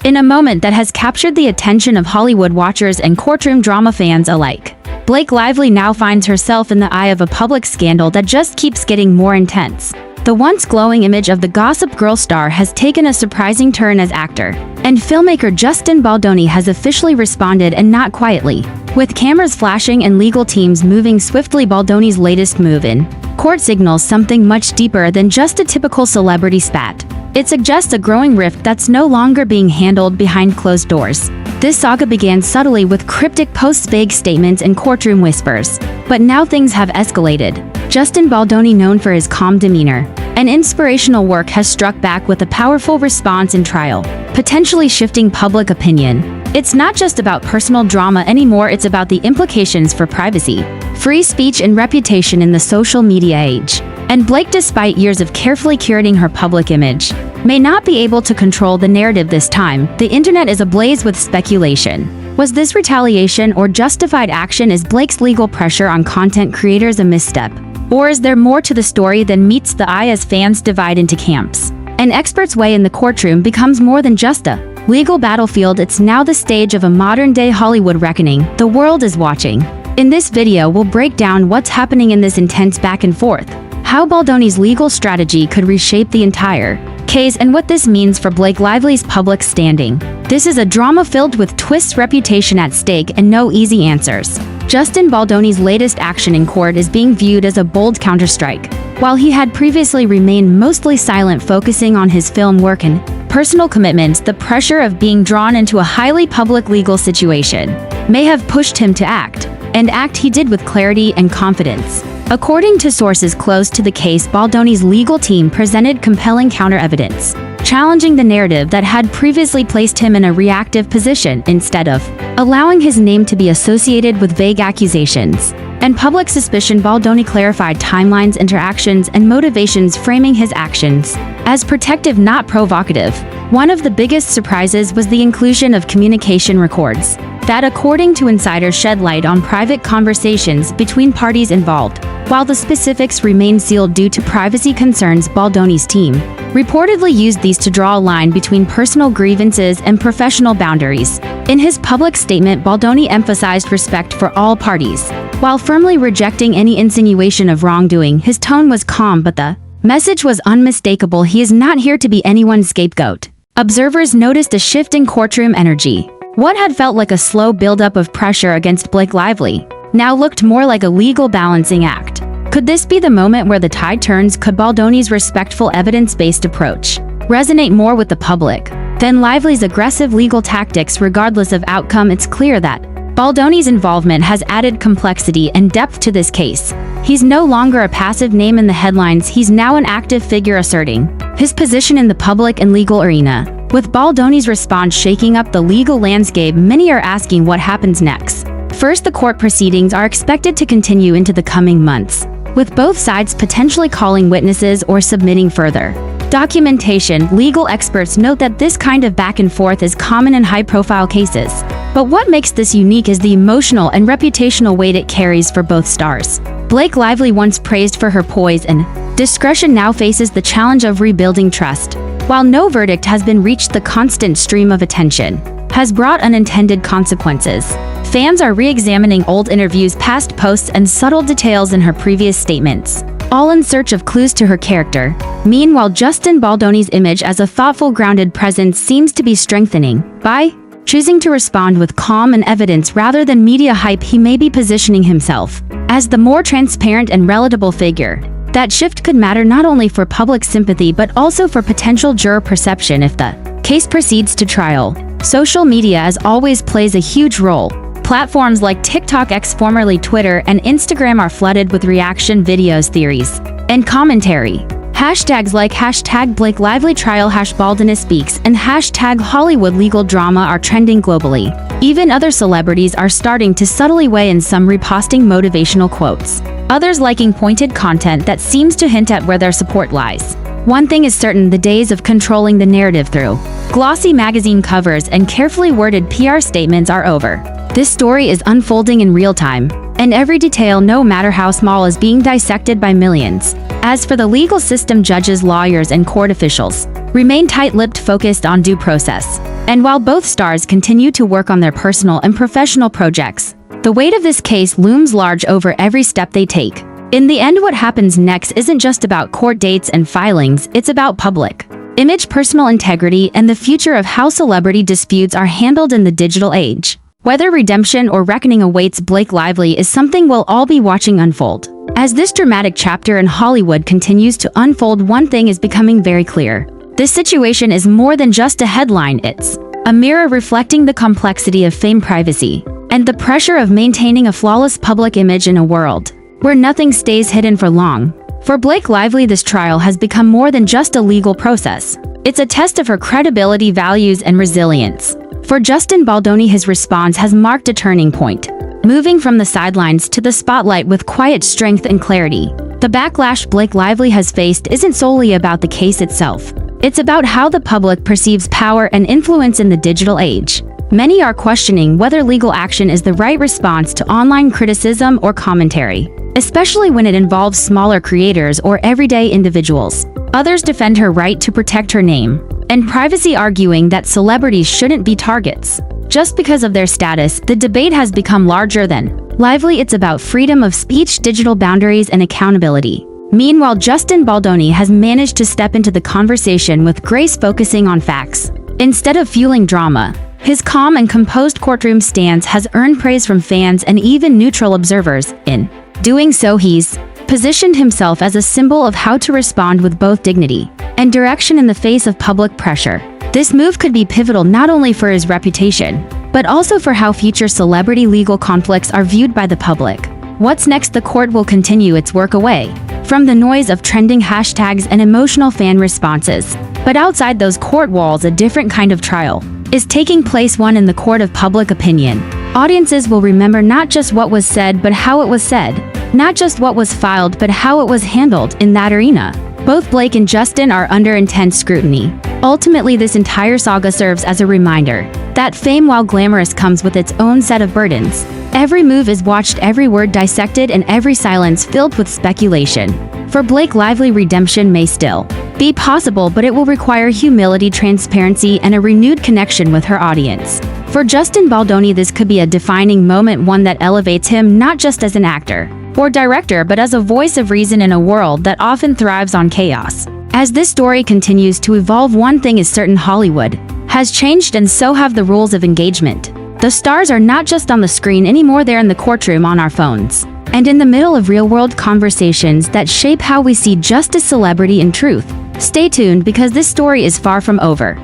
In a moment that has captured the attention of Hollywood watchers and courtroom drama fans alike, Blake Lively now finds herself in the eye of a public scandal that just keeps getting more intense. The once glowing image of the Gossip Girl star has taken a surprising turn as actor, and filmmaker Justin Baldoni has officially responded, and not quietly. With cameras flashing and legal teams moving swiftly, Baldoni's latest move in court signals something much deeper than just a typical celebrity spat. It suggests a growing rift that's no longer being handled behind closed doors. This saga began subtly with cryptic posts, vague statements, and courtroom whispers. But now things have escalated. Justin Baldoni, known for his calm demeanor and inspirational work, has struck back with a powerful response in trial, potentially shifting public opinion. It's not just about personal drama anymore, it's about the implications for privacy, free speech, and reputation in the social media age. And Blake, despite years of carefully curating her public image, may not be able to control the narrative this time. The internet is ablaze with speculation. Was this retaliation or justified action? Is Blake's legal pressure on content creators a misstep? Or is there more to the story than meets the eye as fans divide into camps? An expert's way in the courtroom becomes more than just a legal battlefield, it's now the stage of a modern-day Hollywood reckoning. The world is watching. In this video, we'll break down what's happening in this intense back and forth, how Baldoni's legal strategy could reshape the entire case, and what this means for Blake Lively's public standing. This is a drama filled with twists, reputation at stake, and no easy answers. Justin Baldoni's latest action in court is being viewed as a bold counterstrike. While he had previously remained mostly silent, focusing on his film work and personal commitments, the pressure of being drawn into a highly public legal situation may have pushed him to act, and act he did with clarity and confidence. According to sources close to the case, Baldoni's legal team presented compelling counter-evidence, challenging the narrative that had previously placed him in a reactive position. Instead of allowing his name to be associated with vague accusations and public suspicion, Baldoni clarified timelines, interactions, and motivations, framing his actions as protective, not provocative. One of the biggest surprises was the inclusion of communication records that, according to insiders, shed light on private conversations between parties involved. While the specifics remain sealed due to privacy concerns, Baldoni's team reportedly used these to draw a line between personal grievances and professional boundaries. In his public statement, Baldoni emphasized respect for all parties, while firmly rejecting any insinuation of wrongdoing. His tone was calm, but the message was unmistakable. He is not here to be anyone's scapegoat. Observers noticed a shift in courtroom energy. What had felt like a slow buildup of pressure against Blake Lively now looked more like a legal balancing act. Could this be the moment where the tide turns? Could Baldoni's respectful, evidence-based approach resonate more with the public than Lively's aggressive legal tactics? Regardless of outcome, it's clear that Baldoni's involvement has added complexity and depth to this case. He's no longer a passive name in the headlines, he's now an active figure asserting his position in the public and legal arena. With Baldoni's response shaking up the legal landscape, many are asking what happens next. First, the court proceedings are expected to continue into the coming months, with both sides potentially calling witnesses or submitting further documentation. Legal experts note that this kind of back and forth is common in high-profile cases. But what makes this unique is the emotional and reputational weight it carries for both stars. Blake Lively, once praised for her poise and discretion, now faces the challenge of rebuilding trust. While no verdict has been reached, the constant stream of attention has brought unintended consequences. Fans are re-examining old interviews, past posts, and subtle details in her previous statements, all in search of clues to her character. Meanwhile, Justin Baldoni's image as a thoughtful, grounded presence seems to be strengthening. By choosing to respond with calm and evidence rather than media hype, he may be positioning himself as the more transparent and relatable figure. That shift could matter not only for public sympathy but also for potential juror perception if the case proceeds to trial. Social media, as always, plays a huge role. Platforms like TikTok, formerly Twitter, and Instagram are flooded with reaction videos, theories, and commentary. Hashtags like #Blake Lively trial, #Baldoni speaks, and #Hollywood legal drama are trending globally. Even other celebrities are starting to subtly weigh in, some reposting motivational quotes, others liking pointed content that seems to hint at where their support lies. One thing is certain: the days of controlling the narrative through glossy magazine covers and carefully worded PR statements are over. This story is unfolding in real time, and every detail, no matter how small, is being dissected by millions. As for the legal system, judges, lawyers, and court officials, remain tight-lipped, focused on due process. And while both stars continue to work on their personal and professional projects, the weight of this case looms large over every step they take. In the end, what happens next isn't just about court dates and filings, it's about public image, personal integrity, and the future of how celebrity disputes are handled in the digital age. Whether redemption or reckoning awaits Blake Lively is something we'll all be watching unfold. As this dramatic chapter in Hollywood continues to unfold, one thing is becoming very clear. This situation is more than just a headline, it's a mirror reflecting the complexity of fame, privacy, and the pressure of maintaining a flawless public image in a world where nothing stays hidden for long. For Blake Lively, this trial has become more than just a legal process. It's a test of her credibility, values, and resilience. For Justin Baldoni, his response has marked a turning point, moving from the sidelines to the spotlight with quiet strength and clarity. The backlash Blake Lively has faced isn't solely about the case itself. It's about how the public perceives power and influence in the digital age. Many are questioning whether legal action is the right response to online criticism or commentary, especially when it involves smaller creators or everyday individuals. Others defend her right to protect her name and privacy, arguing that celebrities shouldn't be targets just because of their status. The debate has become larger than Lively. It's about freedom of speech, digital boundaries, and accountability. Meanwhile, Justin Baldoni has managed to step into the conversation with grace, focusing on facts instead of fueling drama. His calm and composed courtroom stance has earned praise from fans and even neutral observers. In doing so, he's positioned himself as a symbol of how to respond with both dignity and direction in the face of public pressure. This move could be pivotal not only for his reputation, but also for how future celebrity legal conflicts are viewed by the public. What's next? The court will continue its work away from the noise of trending hashtags and emotional fan responses. But outside those court walls, a different kind of trial is taking place, one in the court of public opinion. Audiences will remember not just what was said, but how it was said. Not just what was filed, but how it was handled in that arena. Both Blake and Justin are under intense scrutiny. Ultimately, this entire saga serves as a reminder that fame, while glamorous, comes with its own set of burdens. Every move is watched, every word dissected, and every silence filled with speculation. For Blake Lively, redemption may still be possible, but it will require humility, transparency, and a renewed connection with her audience. For Justin Baldoni, this could be a defining moment, one that elevates him not just as an actor or director, but as a voice of reason in a world that often thrives on chaos. As this story continues to evolve, one thing is certain: Hollywood has changed, and so have the rules of engagement. The stars are not just on the screen anymore, they're in the courtroom, on our phones, and in the middle of real-world conversations that shape how we see justice, celebrity, and truth. Stay tuned, because this story is far from over.